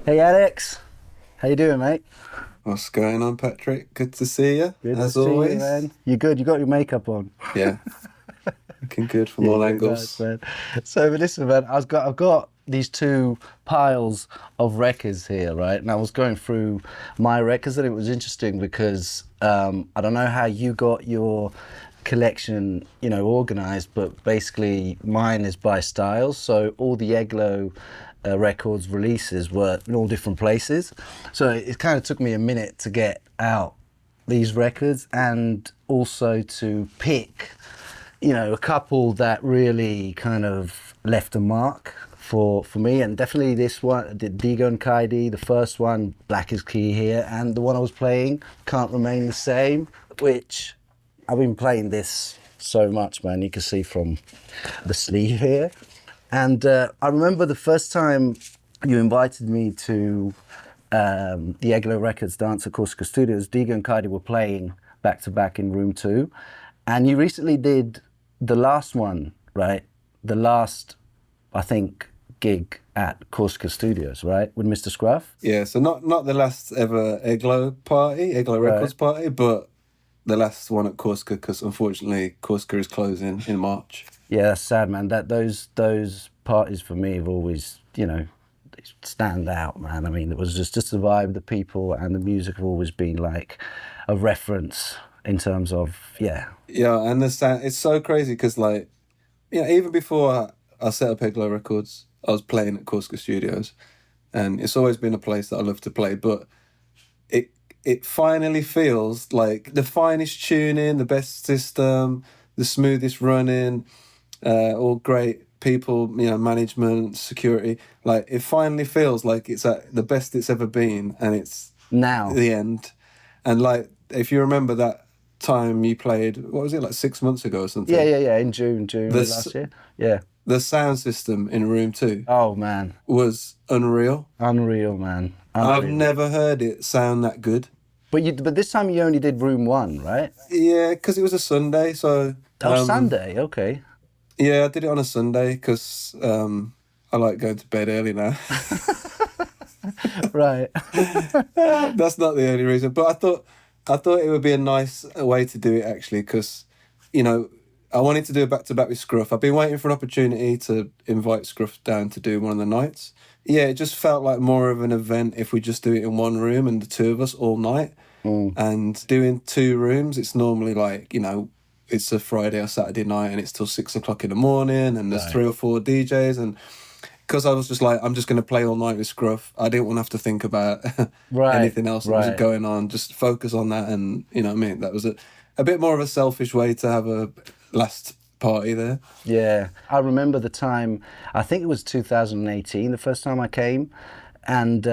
Hey Alex, how you doing, mate? What's going on, Patrick? Good to see you, Good as to see always. you, man. You good? You got your makeup on? Yeah, looking good from all Nice, angles. man. So listen, man, I've got these two piles of records here, right? And I was going through my records, and it was interesting because I don't know how you got your collection, organized, but basically mine is by styles. So all the Eglo Records releases were in all different places. So it kind of took me a minute to get out these records and also to pick, a couple that really kind of left a mark for me. And definitely this one, the Dego and Kaidi, the first one, Black is Key here, and the one I was playing, Can't Remain the Same, which I've been playing this so much, man. You can see from the sleeve here. And I remember the first time you invited me to the Eglo Records dance at Corsica Studios, Dego and Kaidi were playing back to back in room 2. And you recently did the last one, right? The last, I think, gig at Corsica Studios, right? With Mr. Scruff? Yeah, so not the last ever Eglo Records party, but the last one at Corsica, because unfortunately Corsica is closing in March. Yeah, that's sad, man. That those parties for me have always, they stand out, man. I mean, it was just the vibe, the people, and the music have always been like a reference in terms of, yeah. Yeah, and the sound, it's so crazy because, like, even before I set up Eglo Records, I was playing at Corsica Studios, and it's always been a place that I love to play, but it finally feels like the finest tuning, the best system, the smoothest running, all great people, management, security. Like, it finally feels like it's at the best it's ever been, and it's Now. the end. And, like, if you remember that time you played, what was it, like 6 months ago or something? Yeah, in June last year. Yeah. The sound system in room 2 Oh, man. was unreal. Unreal, man. I've Unreal. never heard it sound that good. But this time you only did room 1, right? Yeah, because it was a Sunday, so... Sunday, okay. Yeah, I did it on a Sunday because I like going to bed early now. Right. That's not the only reason, but I thought it would be a nice way to do it, actually, because, I wanted to do a back-to-back with Scruff. I've been waiting for an opportunity to invite Scruff down to do one of the nights. Yeah, it just felt like more of an event if we just do it in one room and the two of us all night. And doing 2 rooms, it's normally like, it's a Friday or Saturday night and it's till 6 o'clock in the morning and there's 3 or 4 DJs. And because I was just like, I'm just going to play all night with Scruff, I didn't want to have to think about anything else that was going on, just focus on that. And, that was a bit more of a selfish way to have a last party there. Yeah, I remember the time, I think it was 2018, the first time I came, and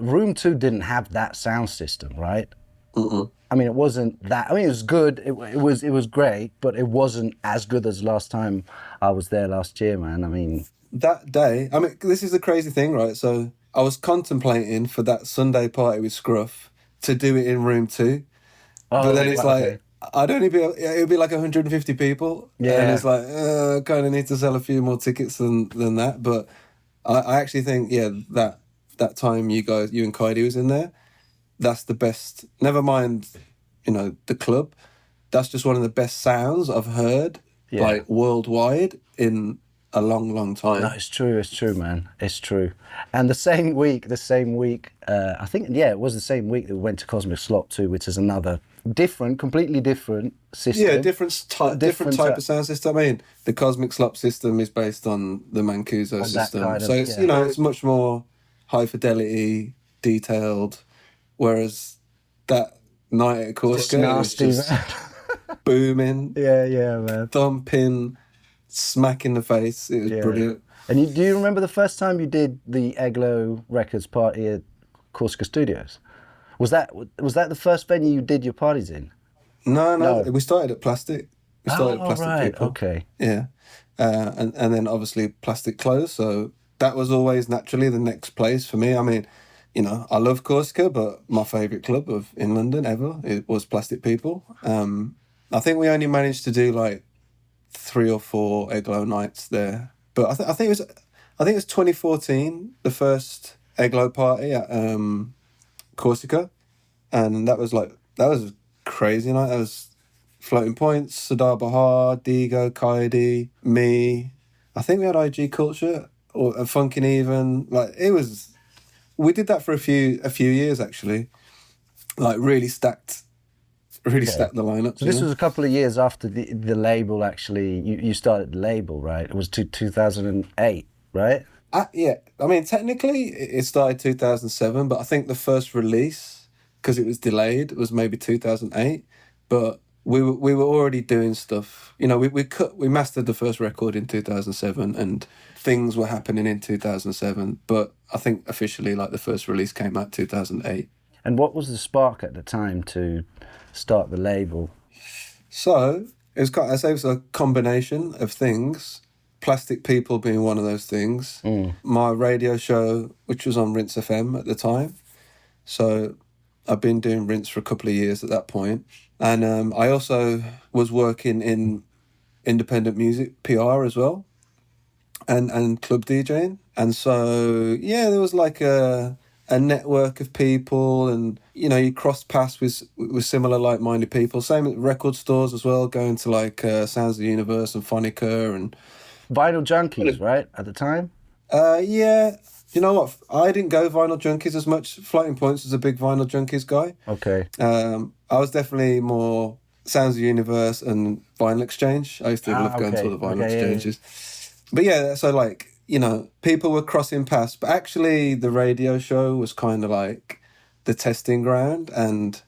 room 2 didn't have that sound system, right? I mean, it wasn't that. I mean, it was good. It was great, but it wasn't as good as last time I was there last year, man. I mean, that day. I mean, this is the crazy thing, right? So I was contemplating for that Sunday party with Scruff to do it in room 2, but then it's like it'd be like 150 people, and it's like I kind of need to sell a few more tickets than that. But I actually think that time you and Kaidi was in there. That's the best. Never mind, the club. That's just one of the best sounds I've heard, like worldwide in a long, long time. No, it's true, man. It's true. And the same week, I think, it was the same week that we went to Cosmic Slop too, which is another completely different system. Yeah, different type of sound system. I mean, the Cosmic Slop system is based on the Mancuso system. So it's, it's much more high fidelity, detailed. Whereas that night at Corsica, it was just booming. Yeah, man. Thumping, smack in the face. It was brilliant. And do you remember the first time you did the Eglo Records party at Corsica Studios? Was that the first venue you did your parties in? No. We started at Plastic. We started at Plastic People. Okay. Yeah. And then obviously Plastic closed, so that was always naturally the next place for me. I mean, I love Corsica, but my favourite club in London ever, it was Plastic People. I think we only managed to do like 3 or 4 Eglo nights there. But I think it was 2014, the first Eglo party at Corsica, and that was a crazy night. That was Floating Points, Sadar Bahar, Dego, Kaidi, me. I think we had IG Culture or Funkin' Even. Like it was, we did that for a few years actually. Like really stacked the lineup. So this was a couple of years after the label actually, you started the label, right? It was 2008, right? Yeah, I mean, technically it started 2007, but I think the first release, because it was delayed, was maybe 2008. But we were already doing stuff. You know, we mastered the first record in 2007, and things were happening in 2007. But I think officially, like the first release came out 2008. And what was the spark at the time to start the label? So I say it was a combination of things. Plastic People being one of those things. My radio show, which was on Rinse FM at the time. So I've been doing Rinse for a couple of years at that point. And I also was working in independent music PR as well, and club DJing. And so, yeah, there was like a network of people, and, you know, you crossed paths with similar like-minded people. Same at record stores as well, going to like Sounds of the Universe and Phonica and... Vinyl Junkies, right, at the time? Yeah. You know what? I didn't go Vinyl Junkies as much. Floating Points was a big Vinyl Junkies guy. Okay. I was definitely more Sounds of the Universe and Vinyl Exchange. I used to love going to all the Vinyl exchanges. Yeah. But yeah, so like, you know, people were crossing paths, but actually the radio show was kind of like the testing ground. And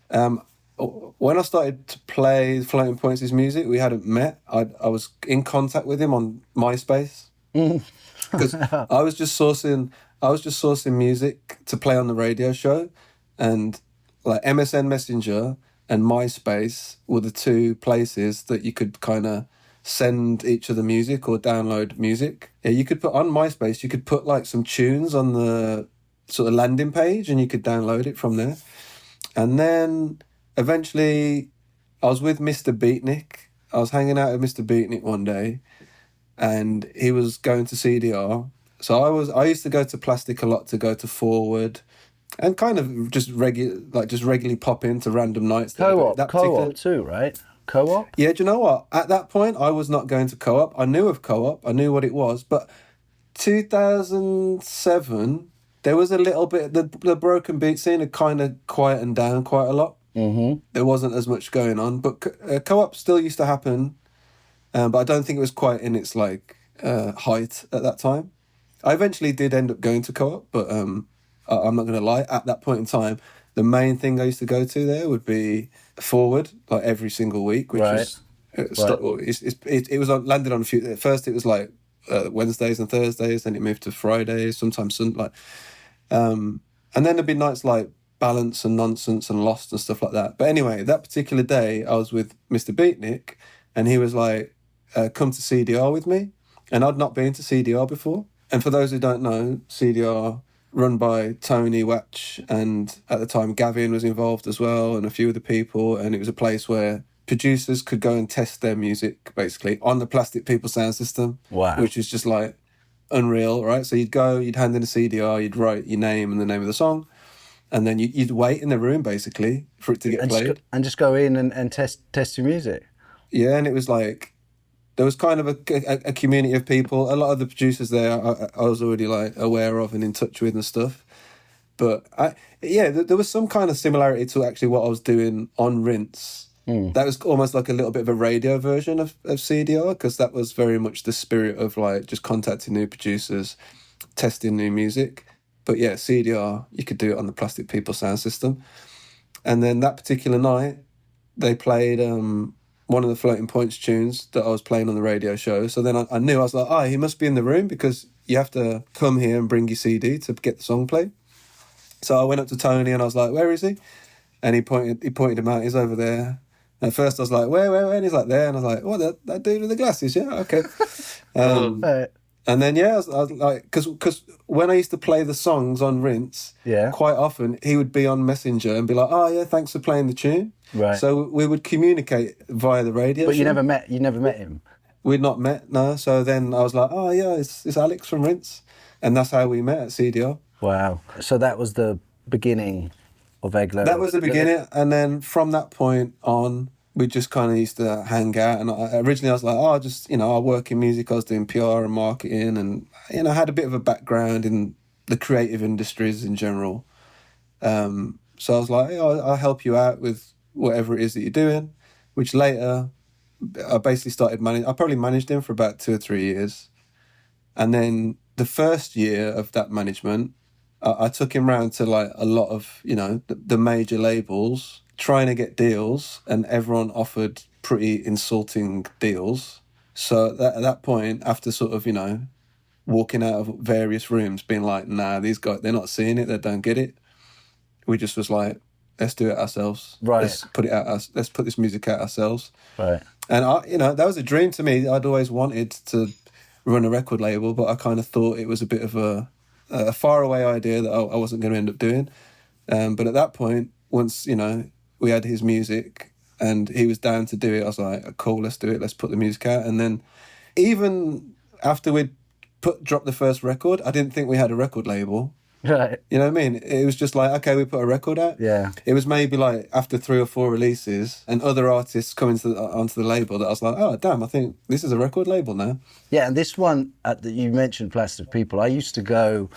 when I started to play Floating Points' music, we hadn't met. I was in contact with him on MySpace because I was just sourcing music to play on the radio show, and like MSN Messenger and MySpace were the two places that you could kind of send each other music or download music. Yeah, you could put on MySpace, you could put like some tunes on the sort of landing page, and you could download it from there. And then eventually I was with Mr. Beatnik. I was hanging out with Mr. Beatnik one day, and he was going to CDR. So I used to go to Plastic a lot to go to Forward, and kind of just regularly pop into random nights. Co-op too, right? Co-op? Yeah, do you know what? At that point, I was not going to Co-op. I knew of Co-op. I knew what it was. But 2007, there was a little bit... The broken beat scene had kind of quietened down quite a lot. Mm-hmm. There wasn't as much going on. But Co-op still used to happen. But I don't think it was quite in its like height at that time. I eventually did end up going to Co-op, but I'm not going to lie. At that point in time, the main thing I used to go to there would be Forward, like every single week, which was it was landed on a few. At first, it was like Wednesdays and Thursdays, then it moved to Fridays, sometimes Sunday. And then there'd be nights like Balance and Nonsense and Lost and stuff like that. But anyway, that particular day, I was with Mr. Beatnik, and he was like, "Come to CDR with me," and I'd not been to CDR before. And for those who don't know, CDR, run by Tony Watch, and at the time Gavin was involved as well, and a few other people, and it was a place where producers could go and test their music basically on the Plastic People sound system. Wow. Which is just like unreal, right? So you'd hand in a CDR, you'd write your name and the name of the song, and then you'd wait in the room basically for it to get played. Just go in and test your music. Yeah, and it was like, there was kind of a community of people. A lot of the producers there I was already like aware of and in touch with and stuff. But there was some kind of similarity to actually what I was doing on Rinse. That was almost like a little bit of a radio version of CDR, because that was very much the spirit of like just contacting new producers, testing new music. But yeah, CDR, you could do it on the Plastic People sound system. And then that particular night, they played... one of the Floating Points tunes that I was playing on the radio show. So then I knew, I was like, he must be in the room, because you have to come here and bring your CD to get the song played. So I went up to Tony and I was like, "Where is he?" And he pointed him out. He's over there. And at first I was like, where? And he's like, there. And I was like, "What, that dude with the glasses? Yeah, okay." And then, I was like, because when I used to play the songs on Rinse, quite often he would be on Messenger and be like, "Oh yeah, thanks for playing the tune." Right. So we would communicate via the radio. But you never met him. We'd not met, no. So then I was like, "Oh yeah, it's Alex from Rinse," and that's how we met at CDR. Wow. So that was the beginning of Eglo. That was the beginning, and then from that point on, we just kind of used to hang out. And originally, I was like, "Oh, just I work in music. I was doing PR and marketing, and I had a bit of a background in the creative industries in general. So I was like, I'll help you out with whatever it is that you're doing." Which later, I basically started managing. I probably managed him for about 2 or 3 years, and then the first year of that management, I took him round to like a lot of, the major labels trying to get deals, and everyone offered pretty insulting deals. So at that point, after sort of, walking out of various rooms being like, nah, these guys, they're not seeing it, they don't get it. We just was like, let's do it ourselves. Right. Let's put this music out ourselves. Right. And that was a dream to me. I'd always wanted to run a record label, but I kind of thought it was a bit of a faraway idea that I wasn't going to end up doing. But at that point, once, we had his music and he was down to do it, I was like, cool, let's do it. Let's put the music out. And then even after we'd dropped the first record, I didn't think we had a record label. Right. You know what I mean? It was just like, okay, we put a record out. Yeah. It was maybe like after 3 or 4 releases and other artists coming onto the label that I was like, oh, damn, I think this is a record label now. Yeah, and this one, you mentioned Plastic People. I used to go,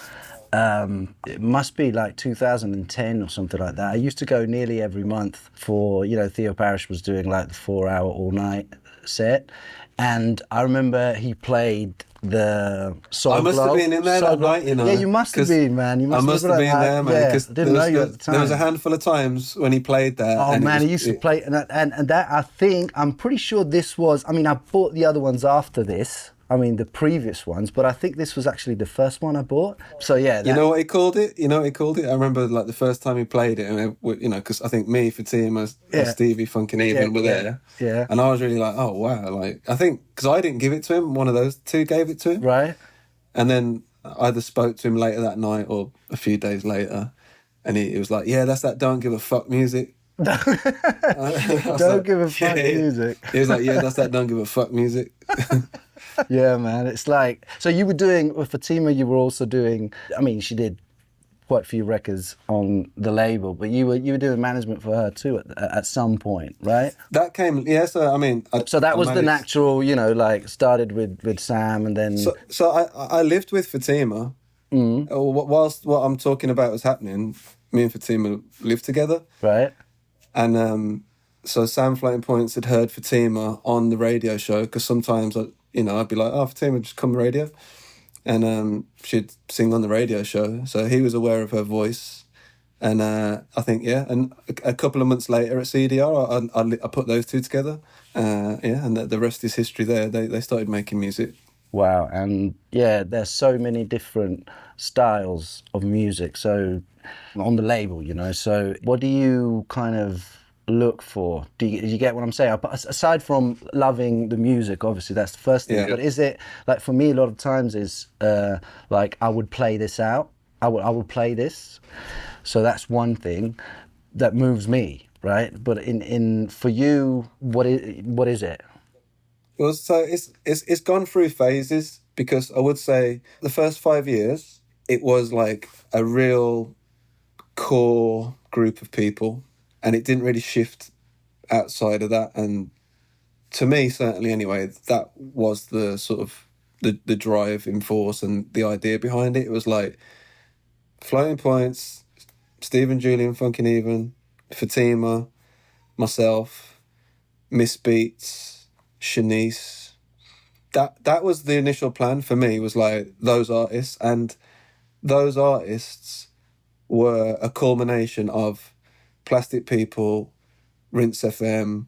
it must be like 2010 or something like that. I used to go nearly every month for, Theo Parrish was doing like the 4-hour all-night set. And I remember he played the Soul I must Glow. have been in there that night, Yeah, you must have been, man. I must have been there, man. Yeah, Because I didn't know you at the time. There was a handful of times when he played there. Oh, man, he used to play. And that, I'm pretty sure this was, I bought the other ones after this. The previous ones, but I think this was actually the first one I bought. So yeah. You know what he called it? I remember like the first time he played it, and because I think me, Fatima, Stevie, Funkin' Even were there. Yeah. And I was really like, oh wow, like I think because I didn't give it to him, one of those two gave it to him. Right. And then I either spoke to him later that night or a few days later, and he was like, yeah, that's that don't give a fuck music. Don't give a fuck music. He was like, yeah, that's that don't give a fuck music. Yeah, man. It's like, so you were doing, with Fatima, you were also doing, she did quite a few records on the label, but you were doing management for her too at some point, right? That came, yeah, so so that was the natural, started with Sam and then... So I lived with Fatima. Whilst what I'm talking about was happening, me and Fatima lived together. Right. And so Sam Floating Points had heard Fatima on the radio show, because sometimes I'd be like, oh, Fatima, just come on the radio. And she'd sing on the radio show. So he was aware of her voice. And I think, and a couple of months later at CDR, I put those two together. And the rest is history there. They started making music. Wow. And yeah, there's so many different styles of music. So on the label, so what do you kind of look for? Do you get what I'm saying? Aside from loving the music, obviously that's the first thing, but is it like, for me a lot of times is like I would play this out, I would play this, so that's one thing that moves me, right? But in for you, what is it? Well, so it's gone through phases, because I would say the first 5 years it was like a real core group of people, and it didn't really shift outside of that. And to me, certainly anyway, that was the sort of the driving force and the idea behind it. It was like Floating Points, Stephen, Julian, Funkin' Even, Fatima, myself, Miss Beats, Shanice. That was the initial plan for me, was like those artists. And those artists were a culmination of Plastic People, Rinse FM,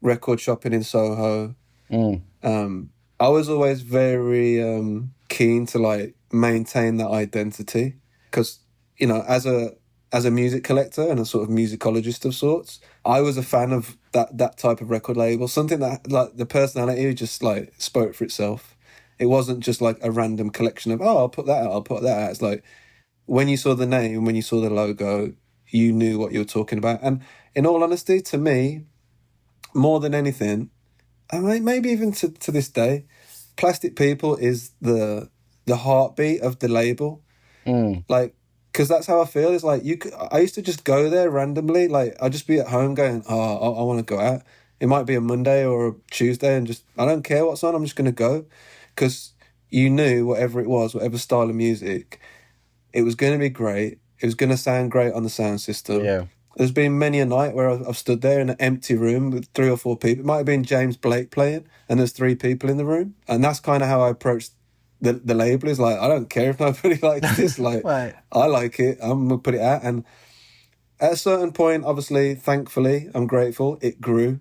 Record Shopping in Soho. I was always very keen to like maintain that identity, because as a music collector and a sort of musicologist of sorts, I was a fan of that type of record label, something that like the personality just like spoke for itself. It wasn't just like a random collection of, oh, I'll put that out. It's like when you saw the name, when you saw the logo, you knew what you were talking about. And in all honesty, to me, more than anything, maybe even to this day, Plastic People is the heartbeat of the label. Like, because that's how I feel. It's like I used to just go there randomly. Like, I'd just be at home going, oh, I want to go out. It might be a Monday or a Tuesday, and just I don't care what's on. I'm just going to go, because you knew whatever it was, whatever style of music, it was going to be great. It was going to sound great on the sound system. Yeah. There's been many a night where I've stood there in an empty room with 3 or 4 people. It might have been James Blake playing, and there's 3 people in the room, and that's kind of how I approached the label. Is like, I don't care if nobody likes this. Like, Right. I like it. I'm gonna put it out. And at a certain point, obviously, thankfully, I'm grateful. It grew,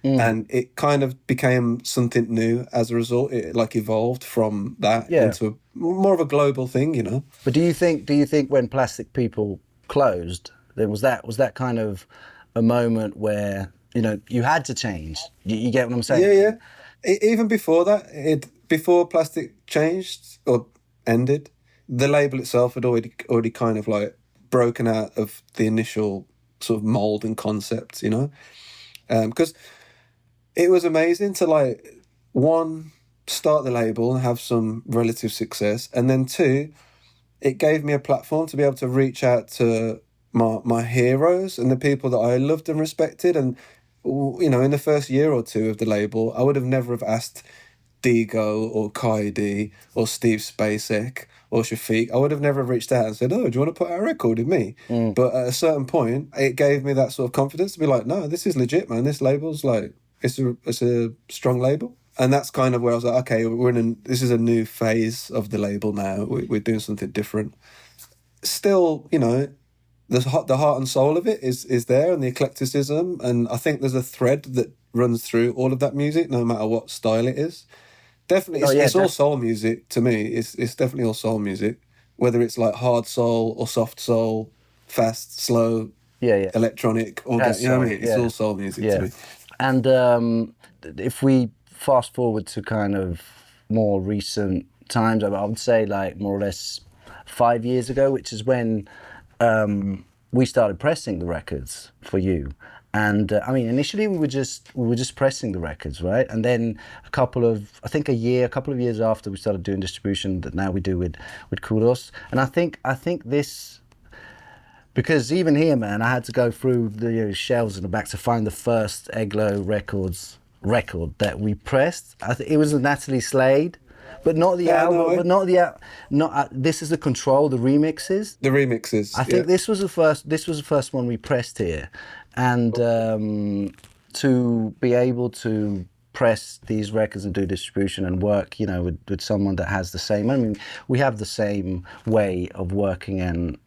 and it kind of became something new as a result. It like evolved from that into more of a global thing, you know. But do you think when Plastic People closed, then was that kind of a moment where, you know, you had to change? You get what I'm saying? Yeah. Even before that, before Plastic changed or ended, the label itself had already kind of like broken out of the initial sort of mold and concept, you know, because it was amazing to, like, one, start the label and have some relative success, and then 2, it gave me a platform to be able to reach out to my heroes and the people that I loved and respected. And, you know, in the first year or 2 of the label, I would have never have asked Dego or Kaidi or Steve Spacek or Shafiq. I would have never reached out and said, oh, do you want to put out a record with me? But at a certain point, it gave me that sort of confidence to be like, no, this is legit, man. This label's like, it's a strong label. And that's kind of where I was like, okay, this is a new phase of the label now. We're doing something different. Still, you know, the heart and soul of it is there, and the eclecticism. And I think there's a thread that runs through all of that music, no matter what style it is. Definitely, it's all soul music to me. It's definitely all soul music, whether it's like hard soul or soft soul, fast, slow, electronic, you know what I mean? It's all soul music to me. And if we fast forward to kind of more recent times, I would say like more or less 5 years ago, which is when we started pressing the records for you. And I mean, initially we were just pressing the records, right? And then a couple of years after, we started doing distribution that now we do with Kudos. And I think this, because even here, man, I had to go through the shelves in the back to find the first Eglo Records record that we pressed. It was a Natalie Slade, but not the album. But not this is the Control, the remixes. The remixes. I think this was the first one we pressed here, and to be able to press these records and do distribution and work, you know, with someone that has the same. I mean, we have the same way of working, and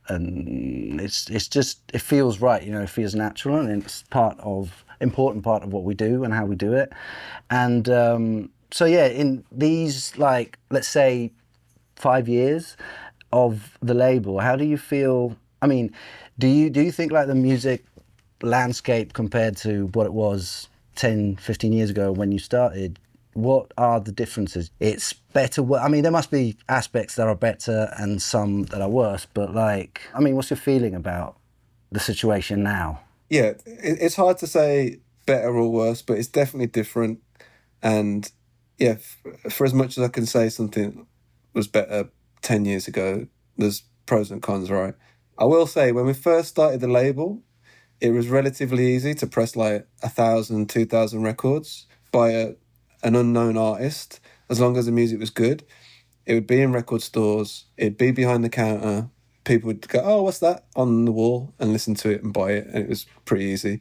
it's just, it feels right, you know, it feels natural, and it's important part of what we do and how we do it. And so yeah, in these, like, let's say 5 years of the label, how do you feel? I mean, do you think like the music landscape compared to what it was 10, 15 years ago when you started, what are the differences? It's better. I mean, there must be aspects that are better and some that are worse, but like, I mean, what's your feeling about the situation now? Yeah, it's hard to say better or worse, but it's definitely different. And yeah, for as much as I can say something was better 10 years ago, there's pros and cons, right? I will say, when we first started the label, it was relatively easy to press like 1,000, 2,000 records by an unknown artist, as long as the music was good. It would be in record stores, it'd be behind the counter, people would go, oh, what's that, on the wall, and listen to it and buy it, and it was pretty easy.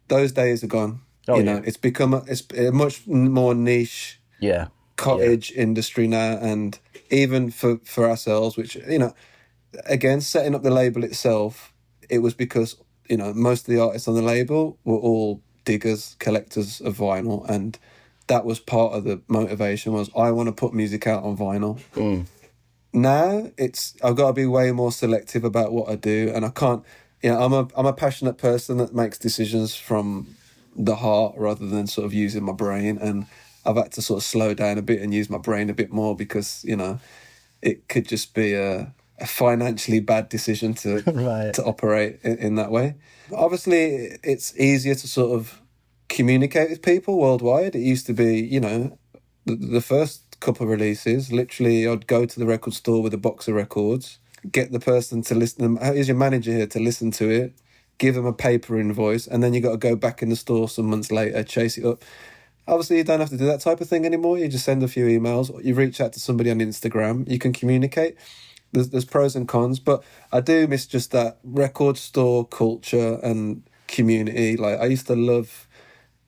Those days are gone. You know, it's become a much more niche cottage industry now, and even for ourselves, which, you know, again, setting up the label itself, it was because, you know, most of the artists on the label were all diggers, collectors of vinyl, and that was part of the motivation, was I want to put music out on vinyl. Now I've got to be way more selective about what I do, and I can't, you know, I'm a passionate person that makes decisions from the heart rather than sort of using my brain, and I've had to sort of slow down a bit and use my brain a bit more, because, you know, it could just be a financially bad decision to to operate in that way. Obviously, it's easier to sort of communicate with people worldwide. It used to be, you know, the first couple of releases, literally I'd go to the record store with a box of records, get the person to listen. Here's your manager here to listen to it, give them a paper invoice, and then you got to go back in the store some months later, chase it up. Obviously, you don't have to do that type of thing anymore. You just send a few emails, or you reach out to somebody on Instagram. You can communicate. There's pros and cons, but I do miss just that record store culture and community. Like, I used to love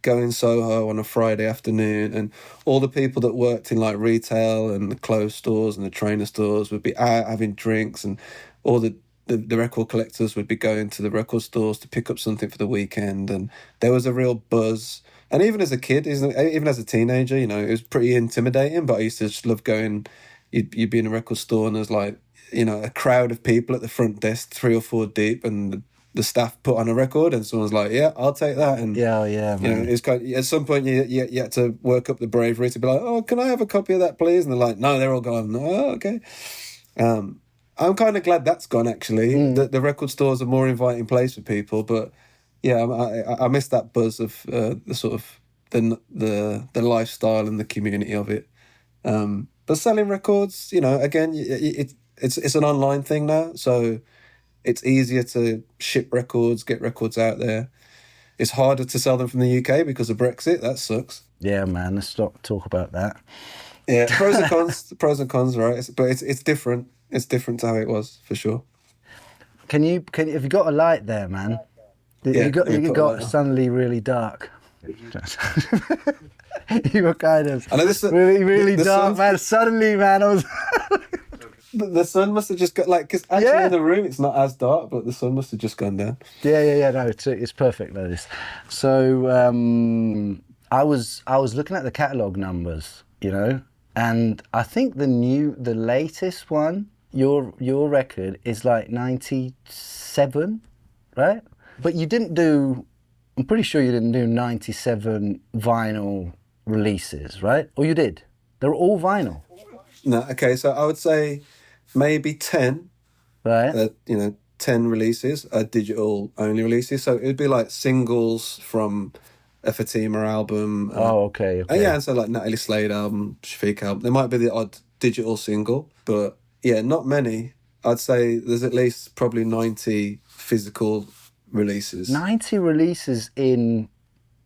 going Soho on a Friday afternoon, and all the people that worked in like retail and the clothes stores and the trainer stores would be out having drinks, and all the record collectors would be going to the record stores to pick up something for the weekend, and there was a real buzz. And even as a kid, even as a teenager, you know, it was pretty intimidating, but I used to just love going. You'd be in a record store and there's like, you know, a crowd of people at the front desk, 3 or 4 deep, and the staff put on a record and someone's like, yeah, I'll take that. And Yeah, you know, man. it's kind of, at some point you had to work up the bravery to be like, oh, can I have a copy of that, please? And they're like, no, they're all gone. Oh, okay. I'm kind of glad that's gone, actually. The record store's a more inviting place for people, but yeah, I miss that buzz of the sort of the lifestyle and the community of it. But selling records, you know, again, it's an online thing now, so it's easier to ship records, get records out there. It's harder to sell them from the UK because of Brexit. That sucks. Yeah, man. Let's not talk about that. Yeah, pros and cons, right? But it's different. It's different to how it was, for sure. Can you have you got a light there, man? Yeah, you put a light got on. suddenly really dark. You were kind of I know this really the dark, sun- man. Suddenly, man, I was. The sun must have just got like, because actually Yeah. in the room it's not as dark, but the sun must have just gone down. Yeah. No, it's perfect like this. So I was looking at the catalog numbers, you know, and I think the latest one, your record is like 97, right? But you didn't do. I'm pretty sure you didn't do 97 vinyl releases, right? Or you did? They're all vinyl, No, okay, so I would say maybe 10, right? 10 releases are digital only releases. So it'd be like singles from a Fatima album. Oh, okay. Yeah, and so like Natalie Slade album, Shafiq album. There might be the odd digital single, but yeah, not many. I'd say there's at least probably 90 physical releases. 90 releases in,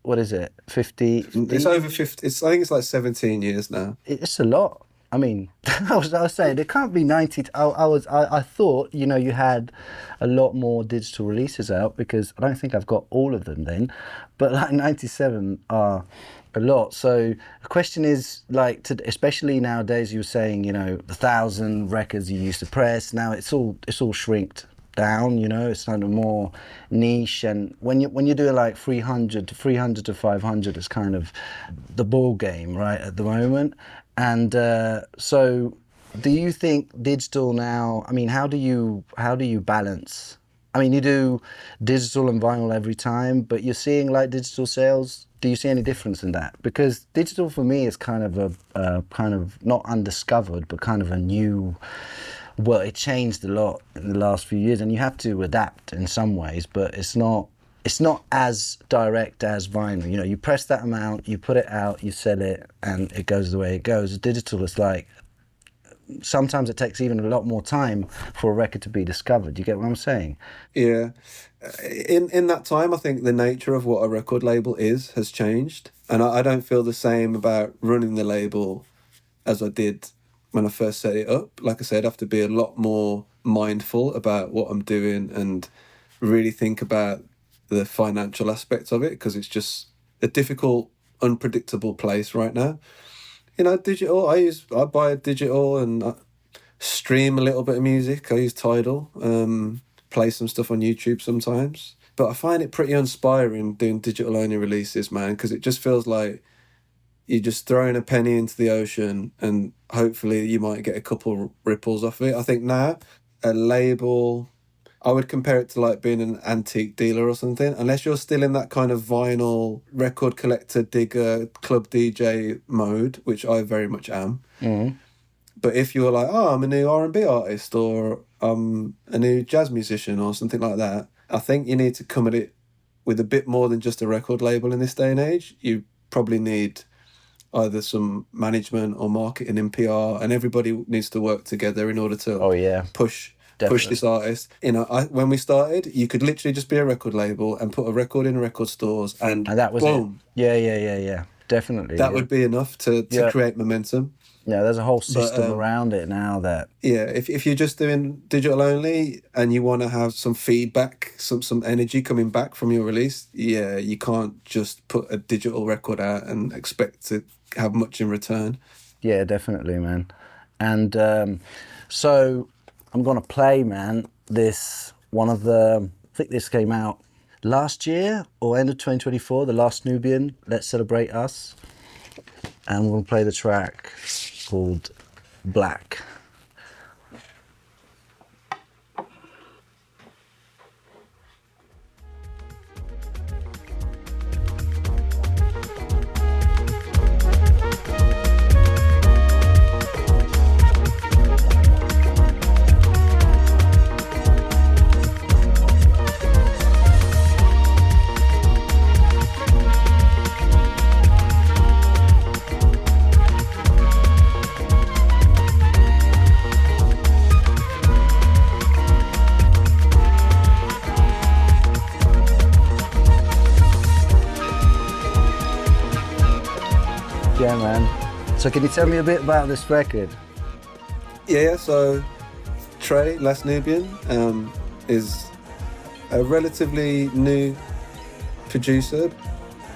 what is it, 50? It's over 50. I think it's like 17 years now. It's a lot. I mean, I was saying, there can't be 90. I thought, you know, you had a lot more digital releases out, because I don't think I've got all of them then, but like 97 are a lot. So the question is, like, especially nowadays, you were saying, you know, 1,000 records you used to press. Now it's all shrinked down, you know, it's kind of more niche. And when you're doing like 300 to 500, it's kind of the ball game, right, at the moment. And so do you think digital now, I mean, how do you balance? I mean, you do digital and vinyl every time, but you're seeing like digital sales. Do you see any difference in that? Because digital for me is kind of a kind of not undiscovered, but kind of a new. Well, it changed a lot in the last few years, and you have to adapt in some ways, but it's not as direct as vinyl. You know, you press that amount, you put it out, you sell it, and it goes the way it goes. Digital is like, sometimes it takes even a lot more time for a record to be discovered. You get what I'm saying? Yeah. In that time, I think the nature of what a record label has changed. And I don't feel the same about running the label as I did when I first set it up. Like I said, I have to be a lot more mindful about what I'm doing and really think about the financial aspects of it, because it's just a difficult, unpredictable place right now. You know, digital, I buy a digital and I stream a little bit of music. I use Tidal, play some stuff on YouTube sometimes. But I find it pretty inspiring doing digital only releases, man, because it just feels like you're just throwing a penny into the ocean and hopefully you might get a couple ripples off of it. I think now a label, I would compare it to like being an antique dealer or something, unless you're still in that kind of vinyl record collector, digger, club DJ mode, which I very much am. Mm-hmm. But if you're like, oh, I'm a new R&B artist or I'm a new jazz musician or something like that, I think you need to come at it with a bit more than just a record label in this day and age. You probably need either some management or marketing and PR, and everybody needs to work together in order to Oh, yeah. push push Definitely. this artist. You know, when we started, you could literally just be a record label and put a record in record stores, and And that was it. boom, Yeah. Definitely. that Yeah. would be enough to Yeah. create momentum. Yeah. There's a whole But system around it now that. yeah, if you're just doing digital only and you want to have some feedback, some energy coming back from your release, yeah, you can't just put a digital record out and expect to have much in return. Yeah, definitely, man. And so I'm gonna play, man. This one of the. I think this came out last year or end of 2024. The last Nubian. Let's Celebrate Us. And we're gonna play the track called Black. Yeah, man. So can you tell me a bit about this record? Yeah, so Trey, Last Nubian, is a relatively new producer,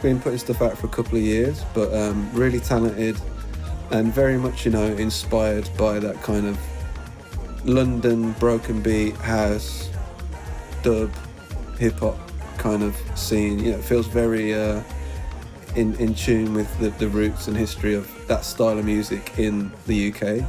been putting stuff out for a couple of years, but really talented and very much, you know, inspired by that kind of London broken beat, house, dub, hip hop kind of scene. You know, it feels very in tune with the roots and history of that style of music in the UK.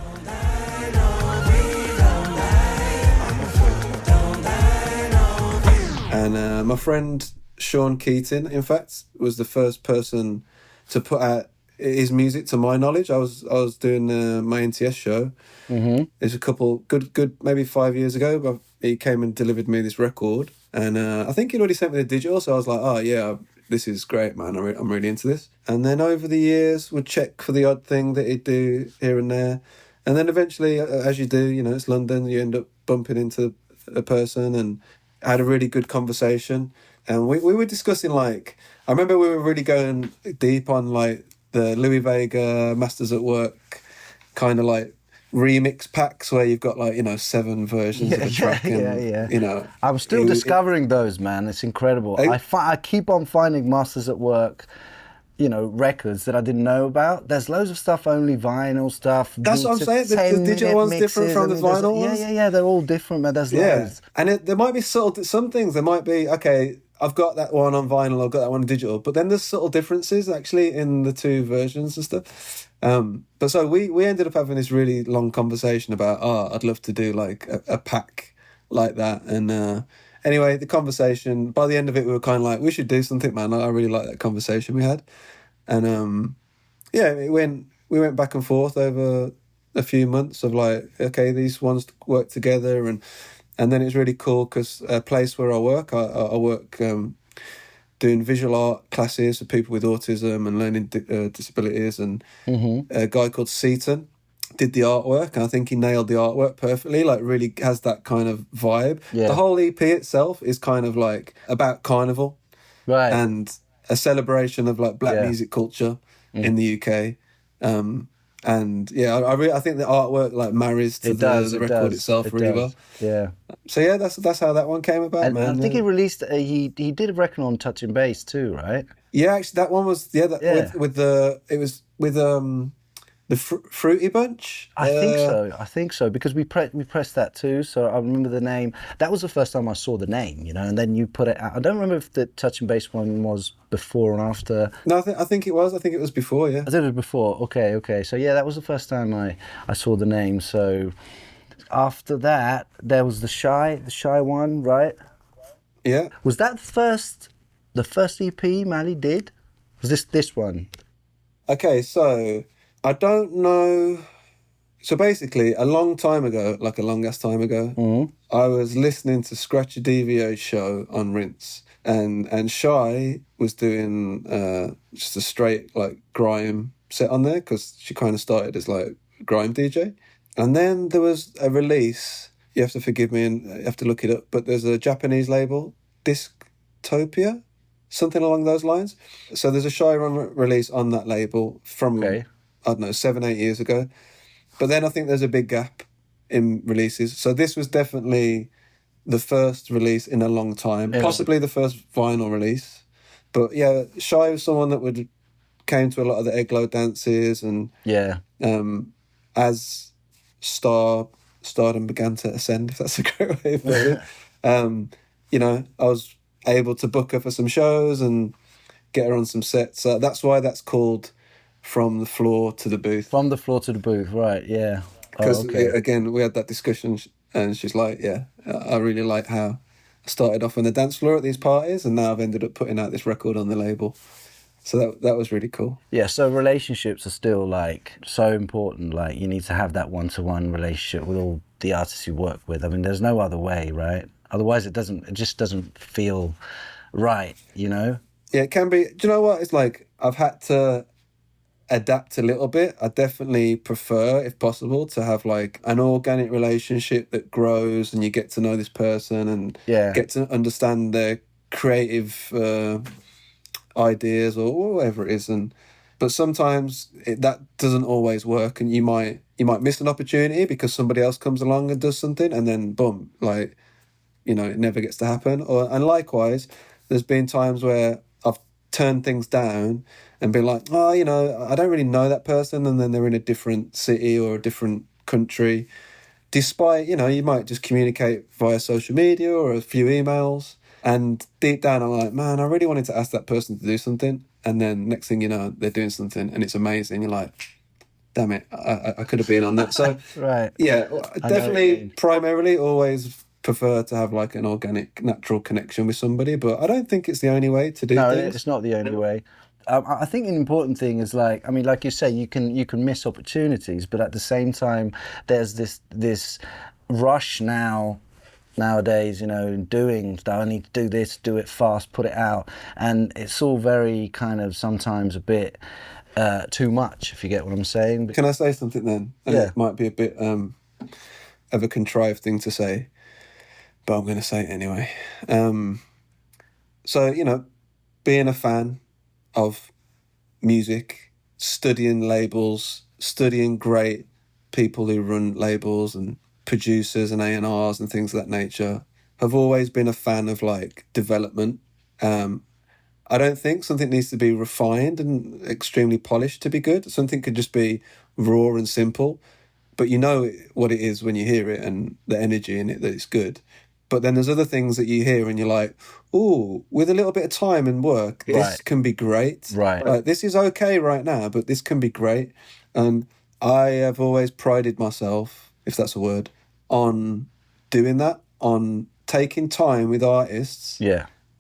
And my friend Sean Keating, in fact, was the first person to put out his music to my knowledge. I was doing my NTS show. Mm-hmm. It's a couple good maybe 5 years ago, but he came and delivered me this record, and I think he'd already sent me the digital, so I was like, oh yeah, this is great, man. I'm really into this. And then over the years, would check for the odd thing that he'd do here and there, and then eventually, as you do, you know, it's London, you end up bumping into a person, and had a really good conversation. And we were discussing, like, I remember we were really going deep on like the Louis Vega Masters at Work kind of like remix packs where you've got like, you know, 7 versions of a track. And, you know, I'm still discovering those, man. It's incredible. I keep on finding Masters at Work, you know, records that I didn't know about. There's loads of stuff, only vinyl stuff. That's what I'm saying. The digital one's different from the vinyl ones. Yeah. They're all different, man. There's loads. And there might be subtle, some things there might be, okay, I've got that one on vinyl, I've got that one on digital, but then there's subtle differences actually in the 2 versions and stuff. But so we ended up having this really long conversation about, I'd love to do like a pack like that. And anyway, the conversation, by the end of it, we were kind of like, we should do something, man. I really like that conversation we had. And yeah, we went back and forth over a few months of like, okay, these ones work together. And then it's really cool because a place where I work doing visual art classes for people with autism and learning disabilities, and a guy called Seaton did the artwork, and I think he nailed the artwork perfectly, like really has that kind of vibe. Yeah. The whole EP itself is kind of like about carnival, right, and a celebration of like black music culture in the UK. And yeah, I think the artwork like marries to the record itself really well. Yeah. So yeah, that's how that one came about, and man. I think he released he did a record on Touching Bass too, right? Yeah, actually, that one was with the Fruity Bunch. I think so because we pressed that too. So I remember the name. That was the first time I saw the name, you know. And then you put it out. I don't remember if the Touching Bass one was before and after. No, I think it was. I think it was before. Yeah, I think it was before. Okay. So yeah, that was the first time I saw the name. So after that, there was the Shy one, right? Yeah. Was that the first EP Mally did? Was this one? Okay, so I don't know. So basically, a long time ago, like a long ass time ago, I was listening to Scratchy DVO's show on Rinse, and Shy was doing just a straight like grime set on there because she kind of started as like grime DJ, and then there was a release. you have to forgive me and you have to look it up, but there's a Japanese label, Disctopia, something along those lines. So there's a Shy Run release on that label from, Okay. I don't know, 7-8 years ago. But then I think there's a big gap in releases. So this was definitely the first release in a long time, possibly the first vinyl release. But yeah, Shy was someone that came to a lot of the Eglo dances, and as stardom began to ascend, if that's a great way of putting it, you know, I was able to book her for some shows and get her on some sets. So that's why that's called From the Floor to the Booth. From the Floor to the Booth, right, yeah. Because, again, we had that discussion and she's like, yeah, I really like how I started off on the dance floor at these parties and now I've ended up putting out this record on the label. So that was really cool. Yeah, so relationships are still like so important. Like you need to have that one-to-one relationship with all the artists you work with. I mean, there's no other way, right? Otherwise it just doesn't feel right, you know? Yeah, it can be. Do you know what? It's like I've had to adapt a little bit. I definitely prefer, if possible, to have like an organic relationship that grows and you get to know this person and get to understand their creative ideas or whatever it is. But sometimes that doesn't always work, and you might miss an opportunity because somebody else comes along and does something, and then boom, like, you know, it never gets to happen. And likewise, there's been times where I've turned things down and been like, oh, you know, I don't really know that person, and then they're in a different city or a different country. Despite, you know, you might just communicate via social media or a few emails, and deep down I'm like, man, I really wanted to ask that person to do something, and then next thing you know, they're doing something and it's amazing. You're like, damn it, I could have been on that. So right. Yeah, definitely primarily always prefer to have like an organic, natural connection with somebody, but I don't think it's the only way to do things. No, it's not the only way. I think an important thing is like, I mean, like you say, you can miss opportunities, but at the same time, there's this rush nowadays, you know, doing stuff. I need to do this, do it fast, put it out, and it's all very kind of sometimes a bit too much, if you get what I'm saying. Can I say something then? And it might be a bit of a contrived thing to say, but I'm going to say it anyway. So, you know, being a fan of music, studying labels, studying great people who run labels and producers and A&Rs and things of that nature, have always been a fan of like development. I don't think something needs to be refined and extremely polished to be good. Something could just be raw and simple, but you know what it is when you hear it and the energy in it, that it's good. But then there's other things that you hear and you're like, ooh, with a little bit of time and work, this can be great. Right. Like, this is okay right now, but this can be great. And I have always prided myself, if that's a word, on doing that, on taking time with artists,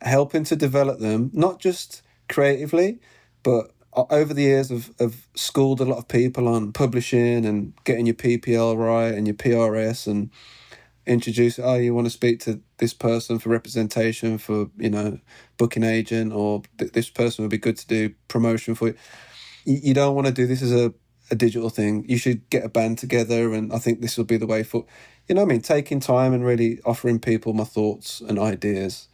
helping to develop them, not just creatively, but over the years I've schooled a lot of people on publishing and getting your PPL right and your PRS, and introduce, oh, you want to speak to this person for representation for, you know, booking agent, or this person would be good to do promotion for you. You don't want to do this as a digital thing. You should get a band together, and I think this will be the way for, you know what I mean, taking time and really offering people my thoughts and ideas.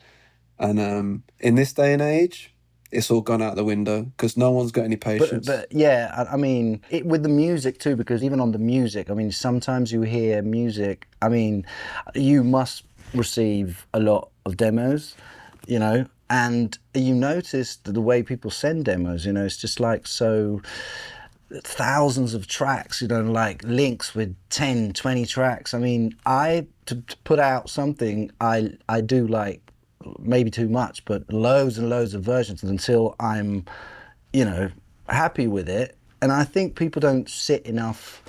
And in this day and age, it's all gone out the window because no one's got any patience. But yeah, I mean, with the music too, because even on the music, I mean, sometimes you hear music, I mean, you must receive a lot of demos, you know, and you notice the way people send demos, you know, it's just like so thousands of tracks, you know, like links with 10, 20 tracks. I mean, to put out something, I do like, maybe too much, but loads and loads of versions until I'm, you know, happy with it. And I think people don't sit enough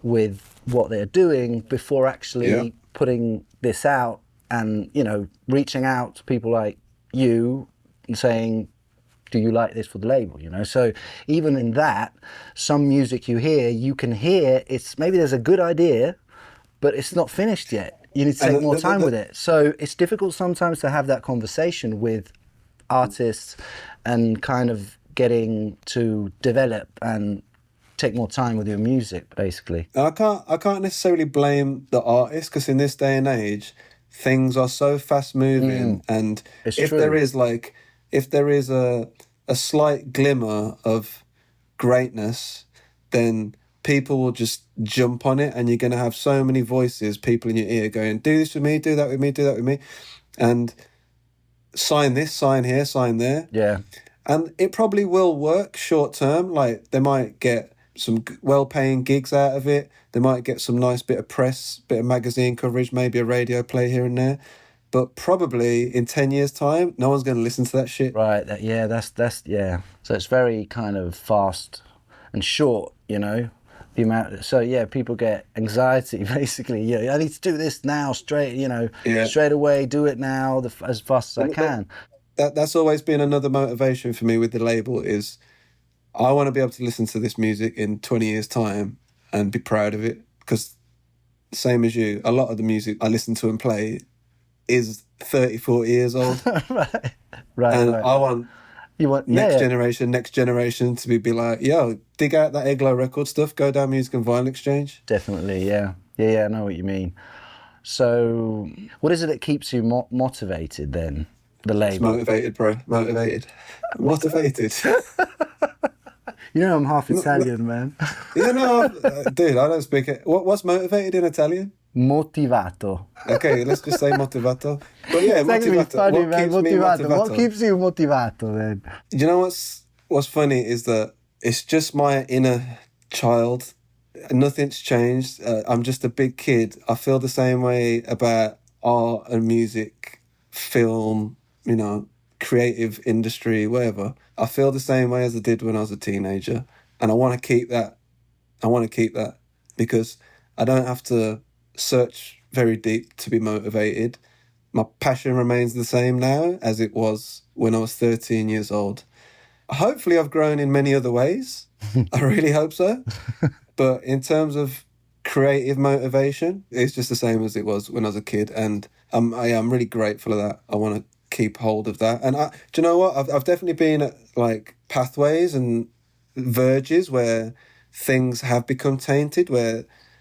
with what they're doing before actually putting this out and, you know, reaching out to people like you and saying, do you like this for the label, you know? So even in that, some music you can hear it's, maybe there's a good idea, but it's not finished yet. You need to take more time with it. So it's difficult sometimes to have that conversation with artists and kind of getting to develop and take more time with your music, basically. And I can't necessarily blame the artist, because in this day and age, things are so fast moving, and It's if true. there is a slight glimmer of greatness, then people will just jump on it, and you're going to have so many voices, people in your ear going, do this with me, do that with me, do that with me, and sign this, sign here, sign there. Yeah. And it probably will work short term. Like, they might get some well-paying gigs out of it. They might get some nice bit of press, bit of magazine coverage, maybe a radio play here and there. But probably in 10 years' time, no one's going to listen to that shit. Right. That's yeah. So it's very kind of fast and short, you know. The amount. So yeah, people get anxiety basically. Yeah, I need to do this now, straight. You know, straight away. Do it now, as fast as I can. That's always been another motivation for me with the label, is I want to be able to listen to this music in 20 years' time and be proud of it. Because same as you, a lot of the music I listen to and play is 30, 40 years old. right. And I want next generation to be like, yo, dig out that Eglo Records stuff, go down Music and Vinyl Exchange. Definitely, yeah. I know what you mean. So what is it that keeps you motivated then? The label. It's motivated, bro. Motivated. You know I'm half Italian, man. Yeah, no, dude, I don't speak it. What's motivated in Italian? Motivato. Okay, let's just say motivato. But yeah, motivato. Funny, man. Motivato. What keeps you motivato then? You know what's funny is that it's just my inner child. Nothing's changed. I'm just a big kid. I feel the same way about art and music, film, you know, creative industry, whatever. I feel the same way as I did when I was a teenager. And I want to keep that. Because I don't have to search very deep to be motivated. My passion remains the same now as it was when I was 13 years old. Hopefully I've grown in many other ways. I really hope so. But in terms of creative motivation, it's just the same as it was when I was a kid. And I'm really grateful of that. I want to keep hold of that. And do you know what? I've definitely been at like pathways and verges where things have become tainted,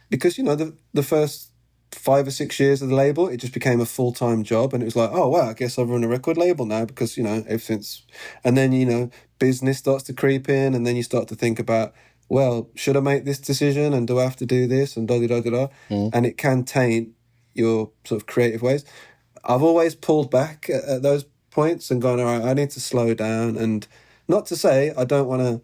because, you know, the first 5 or 6 years of the label, it just became a full-time job, and it was like, oh wow, I guess I'll run a record label now, because, you know, everything's, and then, you know, business starts to creep in, and then you start to think about, well, should I make this decision, and do I have to do this, and da-da-da-da-da, and it can taint your sort of creative ways. I've always pulled back at those points and gone, all right, I need to slow down, and not to say I don't want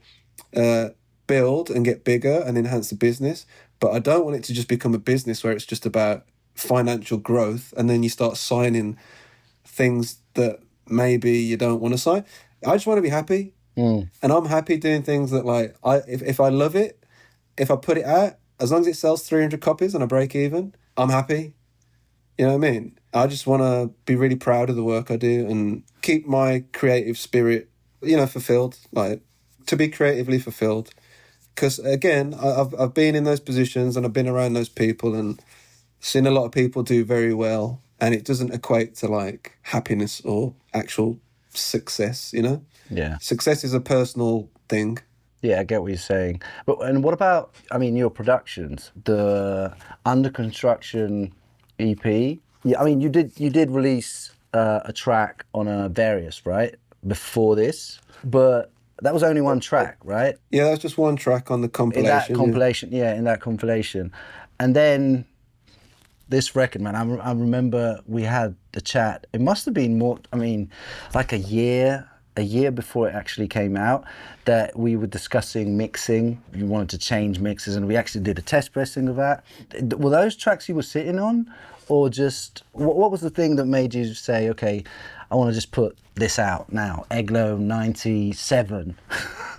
to build and get bigger and enhance the business, but I don't want it to just become a business where it's just about financial growth, and then you start signing things that maybe you don't want to sign. I just want to be happy. And I'm happy doing things that, like, if I love it, if I put it out, as long as it sells 300 copies and I break even, I'm happy. You know what I mean? I just want to be really proud of the work I do and keep my creative spirit, you know, fulfilled, like to be creatively fulfilled. Because again, I've been in those positions and I've been around those people and seen a lot of people do very well, and it doesn't equate to like happiness or actual success, you know? Yeah. Success is a personal thing. Yeah, I get what you're saying. And what about, I mean, your productions, the Under Construction EP? Yeah, I mean, you did release a track on a Various, right? Before this, but that was only one track, right? Yeah, that was just one track on the compilation. In that compilation. And then this record, man, I remember we had the chat. It must have been more, I mean, like a year before it actually came out, that we were discussing mixing. You wanted to change mixes, and we actually did a test pressing of that. Were those tracks you were sitting on, or just, what was the thing that made you say, okay, I want to just put this out now, Eglo 97?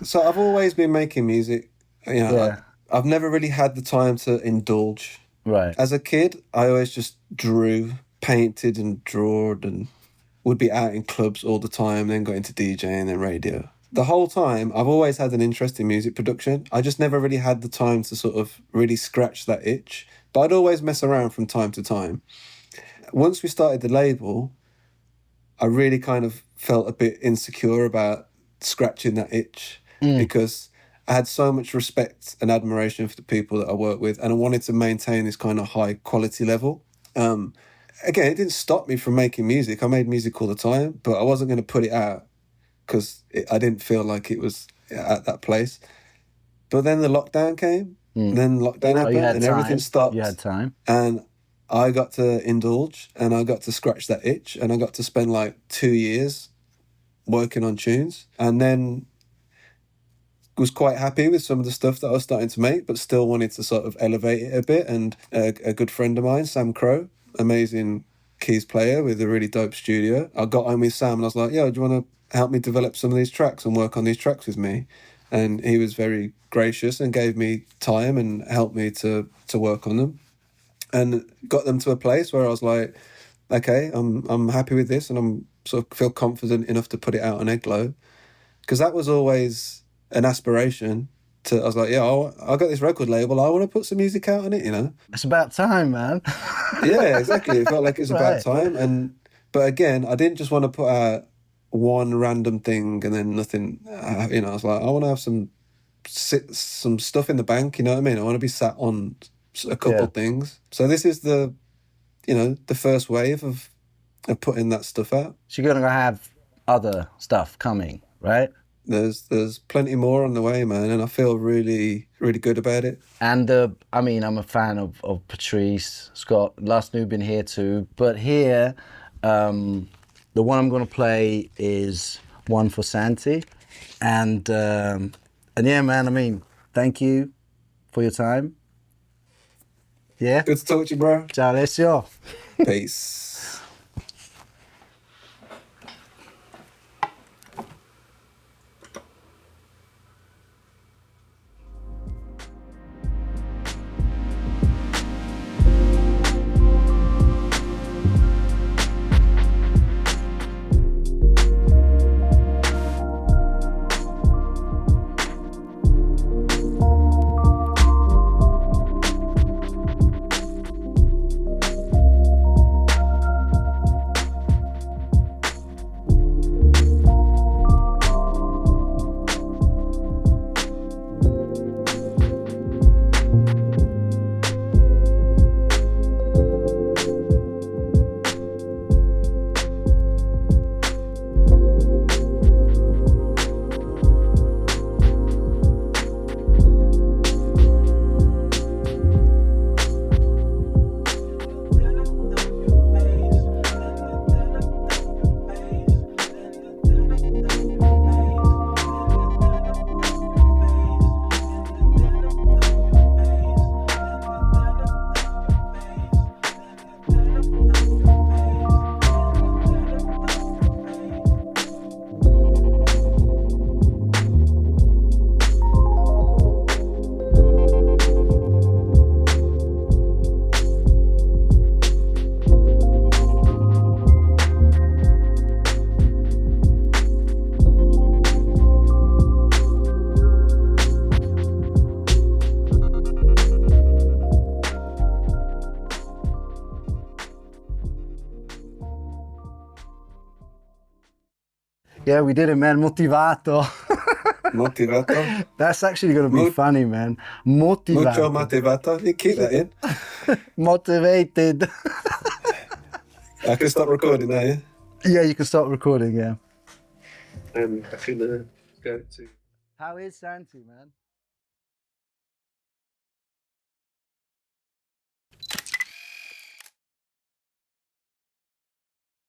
So I've always been making music. You know, Yeah. I've never really had the time to indulge. Right. As a kid, I always just drew, painted and drawed, and would be out in clubs all the time, then got into DJing and radio. The whole time, I've always had an interest in music production. I just never really had the time to sort of really scratch that itch. But I'd always mess around from time to time. Once we started the label, I really kind of felt a bit insecure about scratching that itch, because I had so much respect and admiration for the people that I work with, and I wanted to maintain this kind of high quality level. Again, it didn't stop me from making music. I made music all the time, but I wasn't going to put it out because I didn't feel like it was at that place. But then the lockdown came, then lockdown happened, and everything stopped. You had time. And I got to indulge, and I got to scratch that itch, and I got to spend like 2 years working on tunes, and then was quite happy with some of the stuff that I was starting to make, but still wanted to sort of elevate it a bit. And a good friend of mine, Sam Crow, amazing keys player with a really dope studio, I got on with Sam and I was like, yo, do you want to help me develop some of these tracks and work on these tracks with me? And he was very gracious and gave me time and helped me to work on them, and got them to a place where I was like, okay, I'm happy with this, and I'm sort of feel confident enough to put it out on Eglo, because that was always an aspiration. I was like, yeah, I got this record label, I want to put some music out on it, you know. It's about time, man. Yeah, exactly. It felt like it was about Right. time, but again, I didn't just want to put out one random thing and then nothing. You know, I was like, I want to have some stuff in the bank. You know what I mean? I want to be sat on a couple things. So this is the first wave of putting that stuff out. So you're gonna have other stuff coming, right? There's plenty more on the way, man, and I feel really, really good about it. And I mean, I'm a fan of Patrice, Scott, last Nubian here too. But here, the one I'm gonna play is one for Santi, and yeah, man. I mean, thank you for your time. Yeah. Good to talk to you, bro. Ciao, Alessio. Peace. Yeah, we did it, man. Motivato. Motivato. That's actually going to be funny, man. Motivato. Mucho motivato. You keep that in. Motivated. I can stop recording now, yeah? Yeah, you can start recording, yeah. I can go to... How is Santi, man?